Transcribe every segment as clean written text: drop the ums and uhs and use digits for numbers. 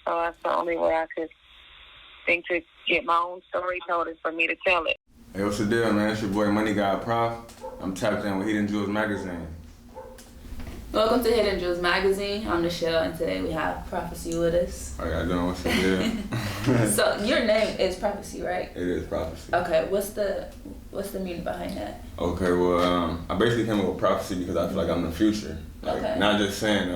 So that's the only way I could think to get my own story told is for me to tell it. Hey, what's the deal, man? It's your boy Money Guy Prophe. I'm tapped in with Hidden Jewels Magazine. Welcome to Hidden Jewels Magazine. I'm Michelle, and today we have Prophecy with us. How y'all doing? What's the deal? So your name is Prophecy, right? It is Prophecy. Okay, what's the meaning behind that? Okay, well, I basically came up with prophecy because I feel like I'm the future. Like, Okay. Not just saying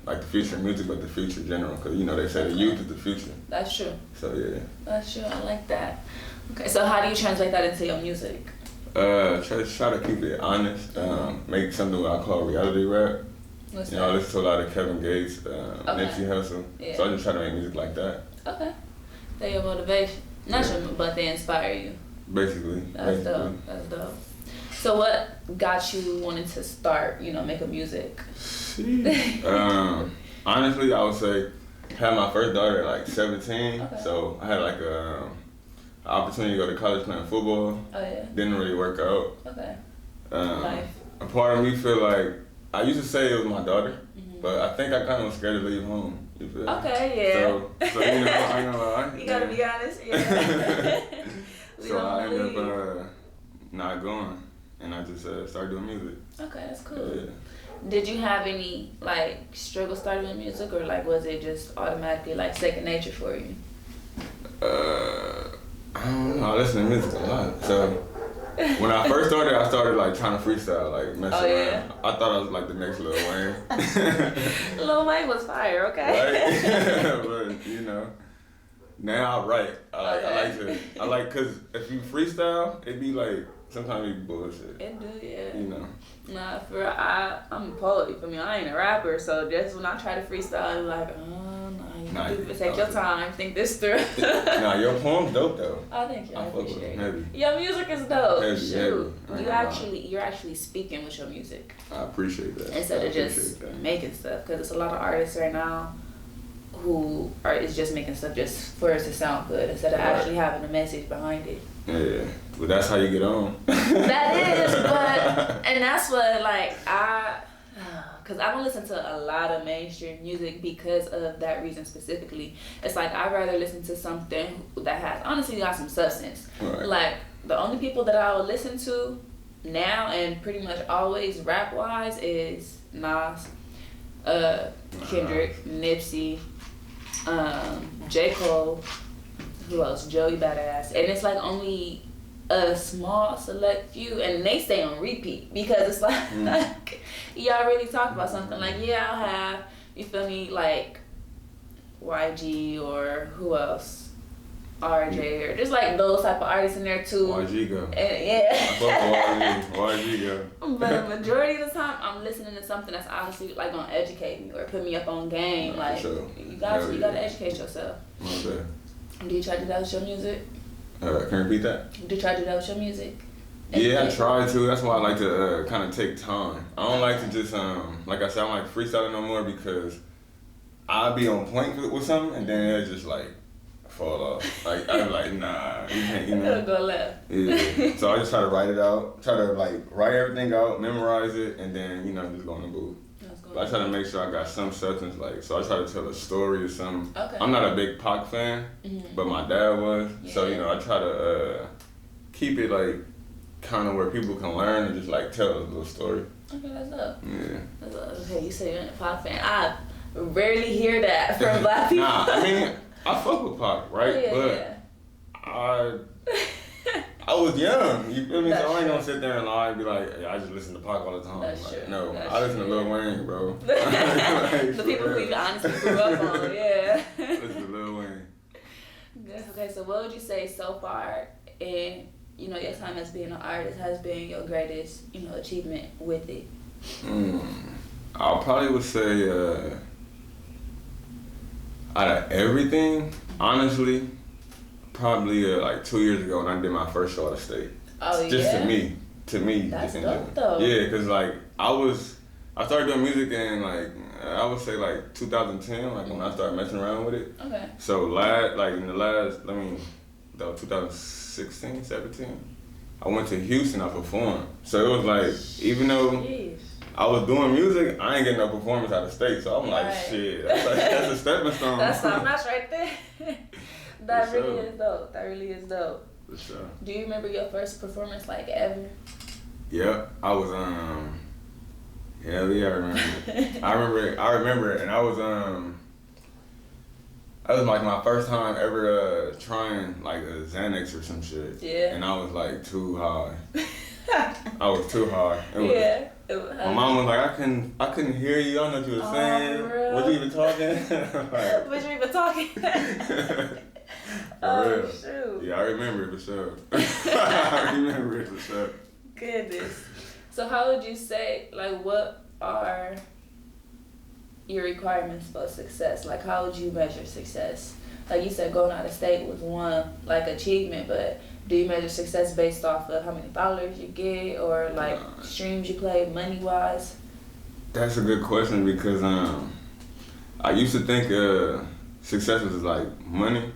like the future in music, but the future in general. Because you know they say the youth is the future. That's true. So yeah. That's true. I like that. Okay, so how do you translate that into your music? Try to keep it honest. Make something what I call reality rap. What's You know, I that? listen to a lot of Kevin Gates, Nipsey Hussle. Yeah. So I just try to make music like that. Okay. They're your motivation. Not your, but they inspire you. Basically. That's dope. That's dope. So what got you wanting to start, make music? Honestly, I would say I had my first daughter at like 17. Okay. So I had like an opportunity to go to college playing football. Oh yeah. Didn't really work out. Okay. A part of me feel like, I used to say it was my daughter, but I think I kind of was scared to leave home. You feel? Okay, yeah. So I ain't gonna lie. You gotta be honest. Yeah. So I ended up not going, and I just started doing music. Okay, that's cool. Yeah. Did you have any struggle starting with music, or was it just automatically second nature for you? I don't know. I listen to music a lot. So when I first started, I started trying to freestyle, messing around. I thought I was like the next Lil Wayne. Lil Wayne was fire, okay? Right? But now I write. I like cause if you freestyle, it be sometimes it be bullshit. It do, yeah. You know. Nah, I'm a poet. You feel me? I ain't a rapper, so just when I try to freestyle, I'm like, take your time, think this through. Nah, your poem's dope though. Oh, thank you. I appreciate it. Heavy. Your music is dope. Heavy, Shoot, heavy. you're actually speaking with your music I appreciate that. instead of just making stuff. Because it's a lot of artists right now who is just making stuff just for it to sound good instead of actually having a message behind it. Yeah, but that's how you get on. That is, and that's what because I don't listen to a lot of mainstream music because of that reason specifically. It's I'd rather listen to something that has honestly got some substance. Right. The only people that I will listen to now and pretty much always rap wise is Nas, Kendrick, Nipsey, J. Cole, who else? Joey Badass. And it's only a small select few, and they stay on repeat because it's y'all really talk about something I'll have, you feel me, YG or who else, RJ or just those type of artists in there too. YG go. And, yeah. I fuck with YG go. But the majority of the time, I'm listening to something that's honestly gonna educate me or put me up on game. For sure. You gotta educate yourself. Okay. Do you try to do that with your music? Can you repeat that? Do you try to do that with your music? Yeah, I try to. That's why I like to kind of take time. I don't like to just, like I said, I don't like freestyling no more because I'll be on point with something and then it'll just fall off. I'm like, nah, you can't, It'll go left. Yeah. So I just try to write it out, try to write everything out, memorize it, and then, just go in the booth. But I try to make sure I got some substance, so I try to tell a story or something. Okay. I'm not a big Pac fan, but my dad was. Yeah. So, I try to keep it kind of where people can learn and just tell a little story. Okay, that's up. Yeah. That's up. Okay, you say you're a Pac fan. I rarely hear that from black people. Nah, I mean, I fuck with Pac, right? Oh, yeah, but I was young, you feel me? That's so I ain't true. gonna sit there and lie and be I just listen to Pac all the time. That's true. No, That's I listen to true. Lil Wayne, bro. The people who you honestly grew up on, yeah. Listen to Lil Wayne. Okay, so what would you say so far in your time as being an artist has been your greatest achievement with it? I probably would say out of everything, honestly, probably 2 years ago when I did my first show out of state. Oh, just yeah? to me. That's just dope, though. Yeah, cause I started doing music in I would say 2010, when I started messing around with it. Okay. So in the last, 2016, 17, I went to Houston, I performed. So it was even though I was doing music, I ain't getting no performance out of state, so I'm like, shit, that's a stepping stone. That's top notch right there. That For really sure. is dope. That really is dope. For sure. Do you remember your first performance, like, ever? Yep, I was hell yeah, I remember it, and I was that was like my first time ever trying like a Xanax or some shit. Yeah. And I was like too high. I was too high. Yeah. My mom was like, I couldn't hear you. I don't know what you were saying. For real? What you even talking? Like, What you even talking? For real. Shoot. Yeah, I remember it for sure. I remember it for sure. Goodness. So how would you say, like, what are your requirements for success? Like, how would you measure success? Like you said, going out of state was one, like, achievement, but do you measure success based off of how many followers you get or, like, streams you play money-wise? That's a good question because I used to think success was like money,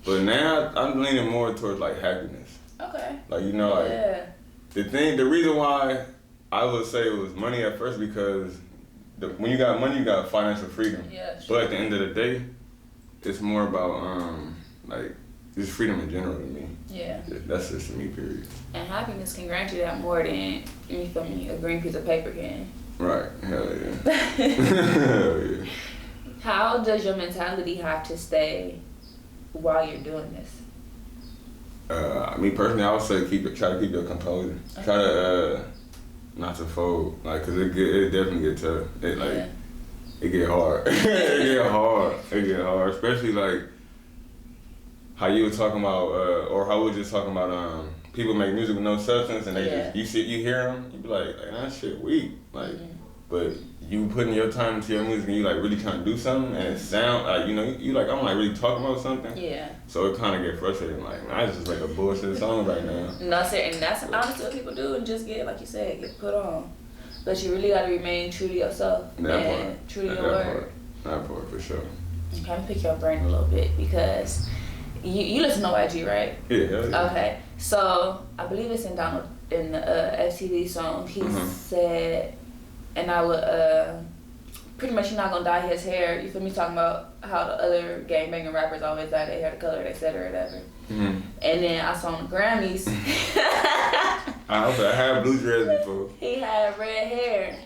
but now I'm leaning more towards like happiness. Okay. Like, you know, like the reason why I would say it was money at first because when you got money, you got financial freedom. Yeah. Sure. But at the end of the day, it's more about like just freedom in general to me. Yeah. That's just to me, period. And happiness can grant you that more than, you feel me, a green piece of paper can. Right. Hell yeah. Hell yeah. How does your mentality have to stay while you're doing this? Me personally, I would say try to keep your composure. Okay. Try to not to fold, like, cause it definitely get tough. It get hard. It get hard, especially like how you were talking about, or how we were just talking about. People make music with no substance, and they just you hear them, you be like that shit weak, like. But you putting your time into your music and you like really trying to do something and it sound like, you know, you like, I'm like really talking about something. Yeah. So it kind of get frustrating, like, man, I just make a bullshit song right now. No, sir, and that's honestly what people do and just get, like you said, get put on. But you really got to remain true to yourself and true to your word. That part, for sure. Okay, I'm gonna pick your brain a little bit because you listen to YG, right? Yeah. Okay, so I believe it's in the FTV song. He said, and I would pretty much you're not gonna dye his hair. You feel me? Talking about how the other gangbanging rappers always dye their hair the color they said or whatever. And then I saw on the Grammys. I had blue dreads before. He had red hair,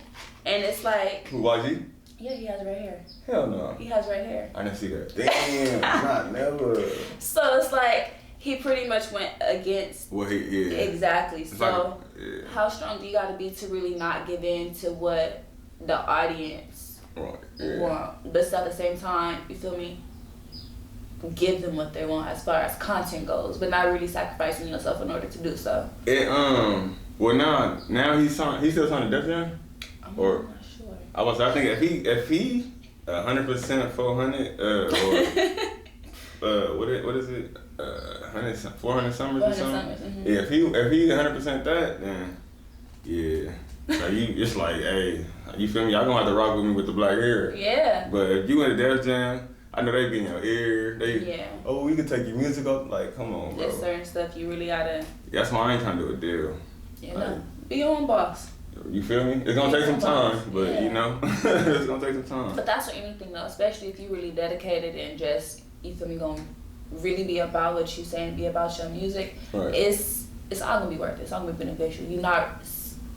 and it's like. Who, YG? Yeah, he has red hair. Hell no. He has red hair. I didn't see that. Damn, not never. So it's like he pretty much went against. Well, exactly. It's so like, how strong do you got to be to really not give in to what the audience want, but still at the same time, you feel me? Give them what they want as far as content goes, but not really sacrificing yourself in order to do so. Well now he's still signed to Def Jam? I'm not sure. I think if he 100% 400 or what is it 400 summers or something. Yeah, if he 100% that, then yeah. Like it's like, hey, you feel me? Y'all gonna have to rock with me with the black hair. Yeah. But if you went to Def Jam, I know they be in your ear. Oh, we can take your music up. Like, come on, bro. There's certain stuff you really gotta. That's why I ain't trying to do a deal. Yeah, no. Be your own boss. You feel me? It's gonna take some time, but you know, it's gonna take some time. But that's for anything though, especially if you really dedicated and just, you feel me, gonna really be about what you saying, be about your music. Right. It's all gonna be worth it. It's all gonna be beneficial. You're not,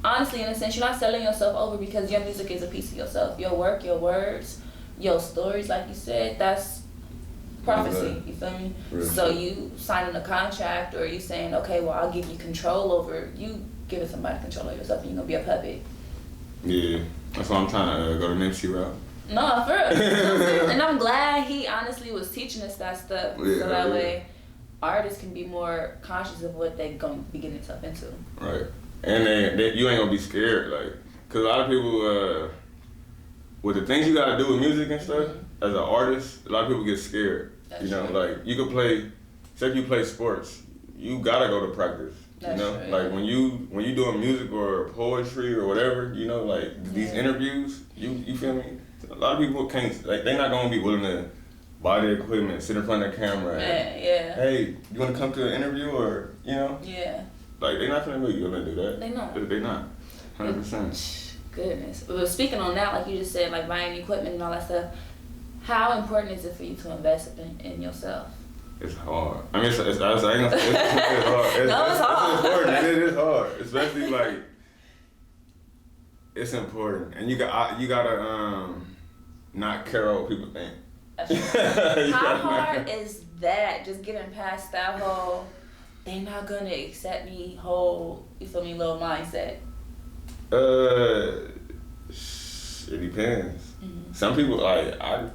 honestly, in a sense, you're not selling yourself over because your music is a piece of yourself. Your work, your words, your stories, like you said, that's prophecy, you feel me? Really? So you signing a contract or you saying, okay, well, I'll give you control over, you giving somebody control of yourself and you're going to be a puppet. Yeah, that's why I'm trying to go to Nipsey route. No, for real. And I'm glad he honestly was teaching us that stuff so that way artists can be more conscious of what they're going to be getting themselves into. Right. And then you ain't going to be scared, like, because a lot of people, with the things you gotta do with music and stuff, as an artist, a lot of people get scared. That's you know, true. Like you could play, say if you play sports, you gotta go to practice. That's you know, true. Like when you doing music or poetry or whatever, you know, like these interviews, you feel me? A lot of people can't, like they're not gonna be willing to buy the equipment, sit in front of the camera. And, hey, you wanna come to an interview or you know? Yeah. Like they're not gonna be willing to do that. They not. 100%. Goodness. But speaking on that, like you just said, like buying equipment and all that stuff, how important is it for you to invest in yourself? It's hard. I mean, it's hard. It's hard. It's important. It is hard, especially like it's important, and you gotta not care what people think. How hard is that? Just getting past that whole they not gonna accept me whole, you feel me, little mindset. It depends. Mm-hmm. Some people like I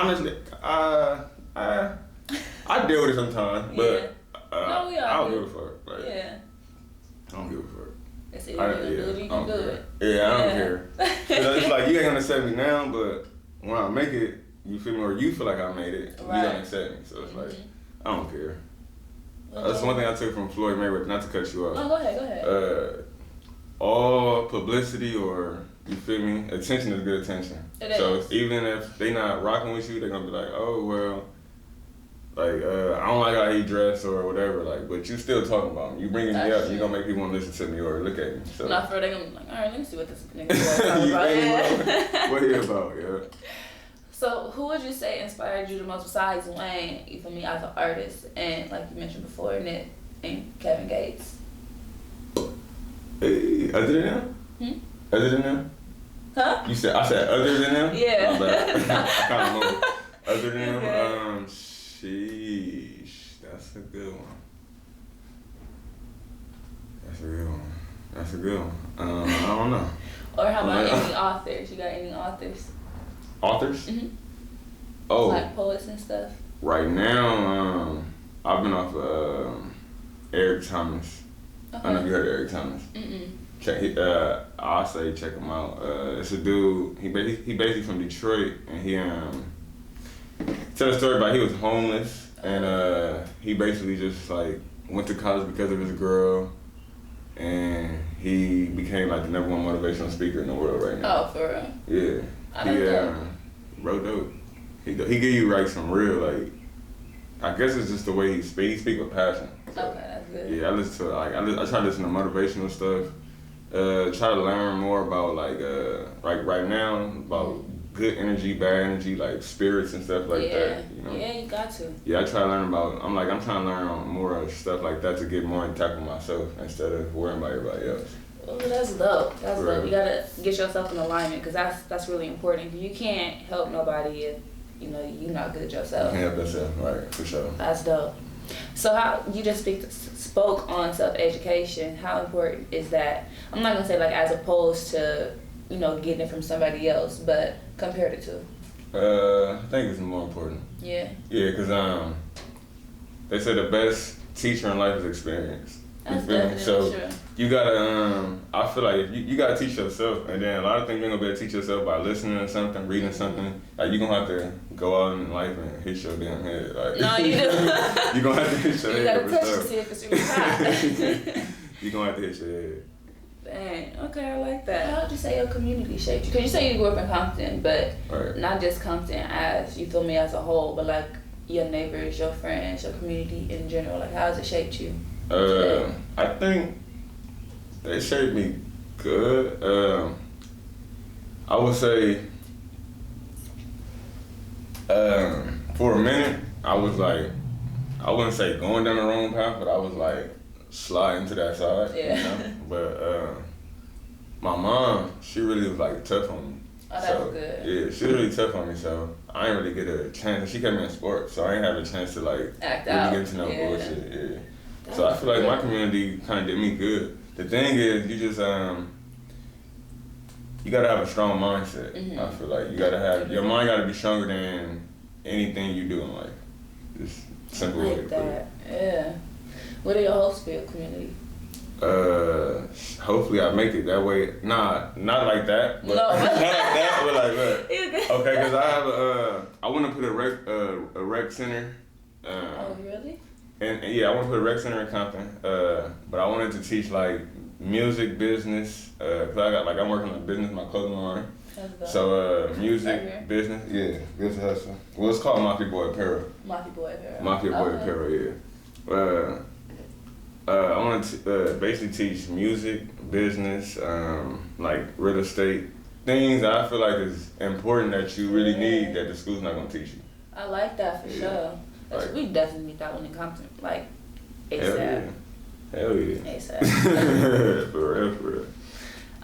honestly I deal with it sometimes, but no, we all I don't give a fuck. Like, yeah. I don't give a fuck. It's either you do it, you can do it. Yeah, I don't care. It's like you ain't gonna accept me now, but when I make it, you feel me, or you feel like I made it, you gonna accept me. So it's like I don't care. That's one thing I took from Floyd Mayweather. Not to cut you off. No, go ahead. All publicity or you feel me, attention is good attention. So even if they not rocking with you, they're gonna be like, oh well. Like, I don't like how he dressed or whatever, like, but you still talking about him. You bringing me up, you gonna make people want to listen to me or look at me. So. Not for they gonna be like, all right, let me see what this nigga is about. What he about, yeah. So, who would you say inspired you the most besides Wayne, you feel me, as an artist, and like you mentioned before, Nick and Kevin Gates? Hey, other than them? Other than them? Huh? I said other than them? Yeah. I kind of know. Other than them, sheesh, that's a good one. That's a good one. I don't know. Or how about any authors? You got any authors? Authors? Mm-hmm. Oh. Like poets and stuff? Right now, I've been off Eric Thomas. Okay. I don't know if you heard of Eric Thomas. I'll say check him out. It's a dude, he basically from Detroit, and he tell a story about he was homeless, and he basically just like went to college because of his girl, and he became like the #1 motivational speaker in the world right now. Oh, for real? Yeah. Real dope. He give you like some real like, I guess it's just the way he speaks with passion. So, okay, that's good. Yeah, I listen to I try to listen to motivational stuff. Try to learn more about like right now about good energy, bad energy, like spirits and stuff like that. You know? Yeah, you got to. Yeah, I try to learn about. I'm trying to learn more stuff like that to get more in touch with myself instead of worrying about everybody else. Oh, that's dope. That's dope. You gotta get yourself in alignment because that's really important. You can't help nobody if you're not good yourself. You can't help yourself, right? For sure. That's dope. So how you just spoke on self-education? How important is that? I'm not gonna say like as opposed to getting it from somebody else, but compared it to. I think it's more important. Yeah. Yeah, because they say the best teacher in life is experience. That's definitely true. You gotta, I feel like if you gotta teach yourself, and then a lot of things you're gonna be able to teach yourself by listening to something, reading something. Like you're gonna have to go out in life and hit your damn head. Like, no, you do. You're gonna have to hit your head. You gotta touch it to see if it's really hot. You're gonna have to hit your head. Dang, okay, I like that. How would you say your community shaped you? Because you say you grew up in Compton, but not just Compton as, you feel me, as a whole, but like your neighbors, your friends, your community in general. Like how has it shaped you? I think they shaped me good. I would say for a minute, I was like, I wouldn't say going down the wrong path, but I was like sliding to that side. Yeah. But my mom, she really was like tough on me. Oh, that's good. Yeah, she was really tough on me, so I didn't really get a chance. She kept me in sports, so I didn't have a chance to like act really out. get into no bullshit. Yeah. So I feel like my community kind of did me good. The thing is, you just you gotta have a strong mindset. Mm-hmm. I feel like you gotta have your mind gotta be stronger than anything you do in life. Just simple way to put it. Yeah. What are your hopes for your community? Hopefully I make it that way. Not like that. But not like that. But like that. Okay, because I have I want to put a rec center. Oh really? And yeah, I want to put a rec center in Compton. But I wanted to teach like music business. Cause I'm working on a business, my clothing line. So music business, yeah, business hustle. Well, it's called Mafia Boy Apparel. Mafia Boy Apparel. Mafia Boy Apparel, yeah. I want to basically teach music, business, like real estate, things that I feel like is important that you really need that the school's not gonna teach you. I like that for sure. Like, we definitely need that one in Compton, like ASAP. Hell yeah. ASAP. For real.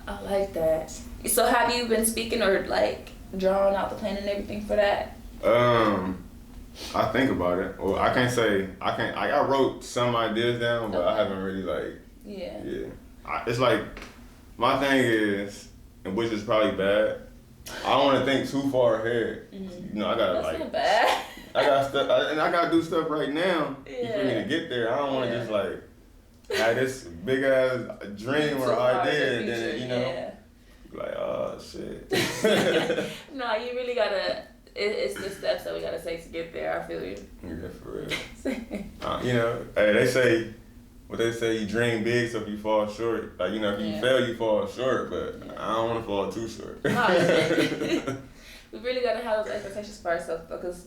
I like that. So have you been speaking or like drawing out the plan and everything for that? I think about it. Well, I can't say I wrote some ideas down, but I haven't really like. Yeah. It's like my thing is, and which is probably bad. I don't want to think too far ahead. You know, I gotta That's not bad. I got stuff, and I gotta do stuff right now. You feel me to get there? I don't want to just like have this big ass dream or idea, and then you know, like oh shit. No, you really gotta. It's the steps that we gotta take to get there. I feel you. Yeah, for real. You know, hey, they say, what they say, you dream big, so if you fall short, like, you know, if you fail, you fall short, but I don't want to fall too short. We really gotta have those expectations for ourselves, because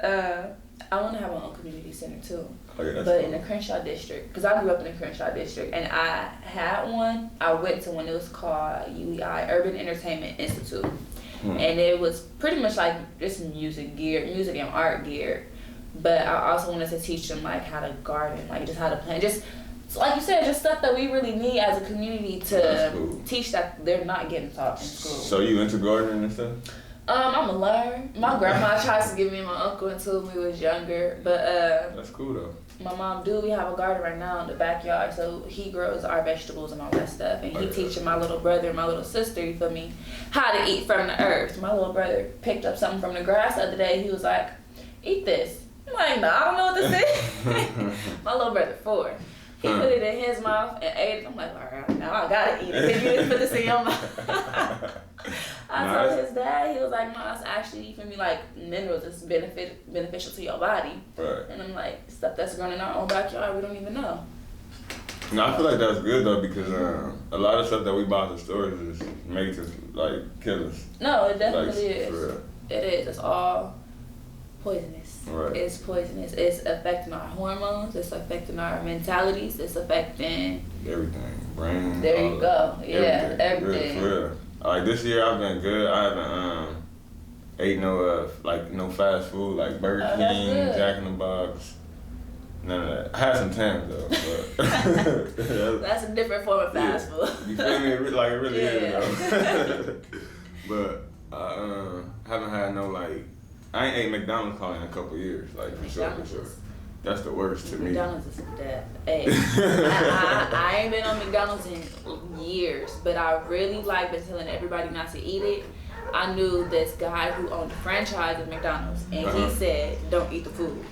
I want to have my own community center too. Oh, yeah, but cool. In the Crenshaw district, because I grew up in the Crenshaw district, and I had one. I went to one. It was called UEI, Urban Entertainment Institute. And it was pretty much like just music and art gear. But I also wanted to teach them like how to garden, like just how to plant, just like you said, just stuff that we really need as a community to teach that they're not getting taught in school. So you into gardening and stuff? I'm gonna learn. My grandma tries to give me and my uncle until we was younger, but that's cool though. My mom we have a garden right now in the backyard, so he grows our vegetables and all that stuff, and he teaching my little brother and my little sister, you feel me, how to eat from the earth. My little brother picked up something from the grass the other day. He was like, eat this. I'm like, no, I don't know what this is. My little brother 4. He put it in his mouth and ate it. I'm like, all right, now I gotta eat it. Can you put this in your mouth? I told his dad, he was like, no, it's actually, you feel me, like minerals, it's beneficial to your body. Right. And I'm like, stuff that's grown in our own backyard, we don't even know. No, I feel like that's good though, because a lot of stuff that we buy at the stores is made to like kill us. No, it definitely is. For real. It is. It's all poisonous. Right. It's poisonous. It's affecting our hormones. It's affecting our mentalities. It's affecting everything. Brain. There you go. Yeah, everything. For real. Like this year, I've been good. I haven't ate no fast food like Burger King, Jack in the Box. None of that. I had some Tams though. But that's a different form of fast food. You feel me? Like it really is though. But I haven't had no like. I ain't ate McDonald's probably in a couple years, like for sure. That's the worst to me. McDonald's is death. Hey, I ain't been on McDonald's in years, but I really been telling everybody not to eat it. I knew this guy who owned a franchise of McDonald's, and he said, don't eat the food.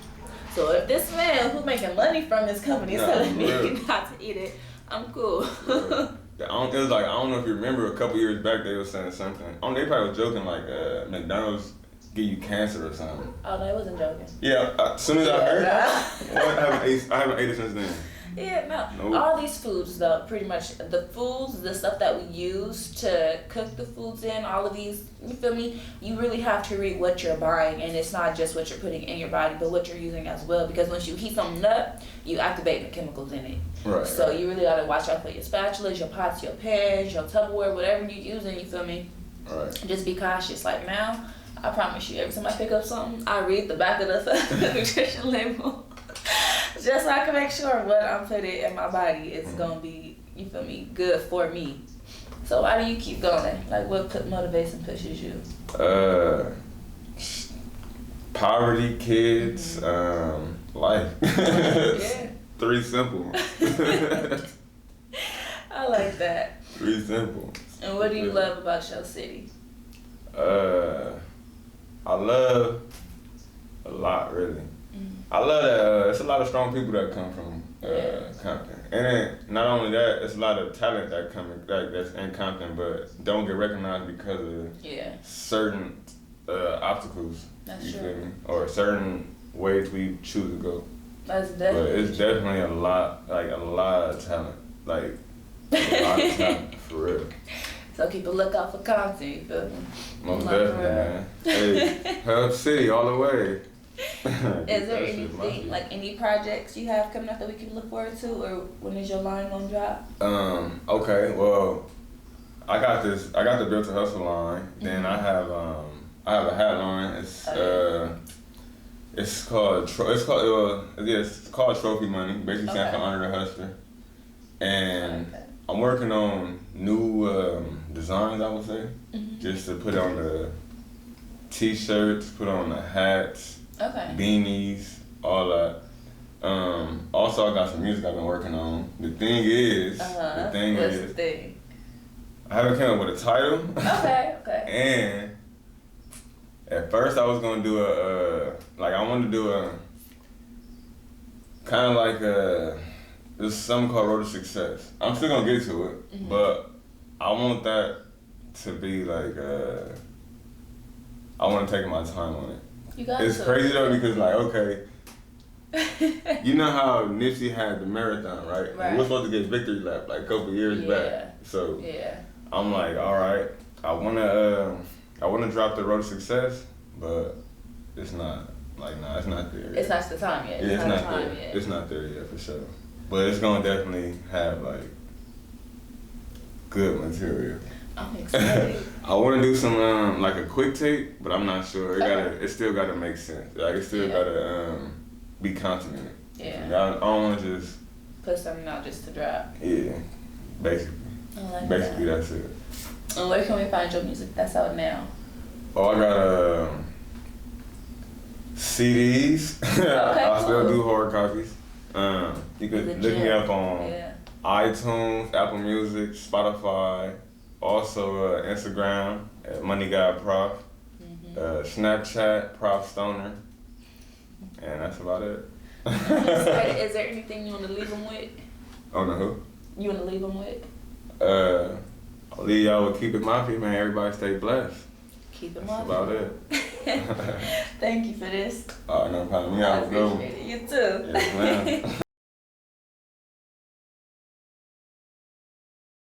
So if this man who's making money from this company is telling me not to eat it, I'm cool. It was like, I don't know if you remember a couple years back they were saying something. They probably was joking like McDonald's give you cancer or something. Oh, no, I wasn't joking. Yeah, as soon as I heard that, I haven't ate it since then. Yeah, no. Nope. All these foods, though, pretty much, the foods, the stuff that we use to cook the foods in, all of these, you feel me? You really have to read what you're buying, and it's not just what you're putting in your body, but what you're using as well, because once you heat something up, you activate the chemicals in it. Right. So you really got to watch out for your spatulas, your pots, your pans, your Tupperware, whatever you're using, you feel me? Right. Just be cautious. Like now, I promise you, every time I pick up something, I read the back of the nutrition label. Just so I can make sure what I'm putting in my body is going to be, you feel me, good for me. So why do you keep going? Like what motivates and pushes you? Poverty, kids, life. Yeah. 3 simple. I like that. 3 simple. And what do you love about your city? I love a lot, really. I love that it's a lot of strong people that come from Compton. And then not only that, it's a lot of talent that's in Compton, but don't get recognized because of certain obstacles. That's you true. feel me? Or certain ways we choose to go. That's definitely But it's definitely a lot of talent. Like a lot of talent, for real. So keep a lookout for Compton, you feel me? Most definitely, man. Hey, Hub City all the way. Is there anything, like any projects you have coming up that we can look forward to, or when is your line gonna drop? Okay, well, I got the Built to Hustle line. Then I have a hat line. It's called Trophy Money. Basically stands for Honor the Hustler. And I'm working on new designs, I would say, just to put on the t-shirts, put on the hats, beanies, all that. Also, I got some music I've been working on. The thing is, What's the thing? I haven't come up with a title. Okay. And at first, I was gonna do I wanted to do a kind of like there's something called Road to Success. I'm still gonna get to it, but I want that to be like I want to take my time on it. It's crazy though because you know how Nipsey had the marathon, right? And we're supposed to get victory lap like a couple years back. So I'm like, all right, I wanna drop the Road to Success, but it's not it's not there yet. It's not the time yet. Yeah, it's not there. It's not there yet for sure. But it's gonna definitely have like good material. I'm excited. I want to do some like a quick tape, but I'm not sure. It still gotta make sense. Like it still gotta be content in it. Yeah. I don't want to just put something out just to drop. Yeah, basically. Basically, that's it. And where can we find your music that's out now? Oh, I got CDs. I still do hard copies. You could look me up on iTunes, Apple Music, Spotify, also Instagram at Money Guy Prof, Snapchat Prof Stoner, and that's about it. Is there anything you want to leave them with? On the who? You want to leave them with? I'll leave y'all with Keep It Mafia, man. Everybody stay blessed. Keep it That's Mafia. about it. Thank you for this. No problem. I appreciate it. You too. Yes, ma'am.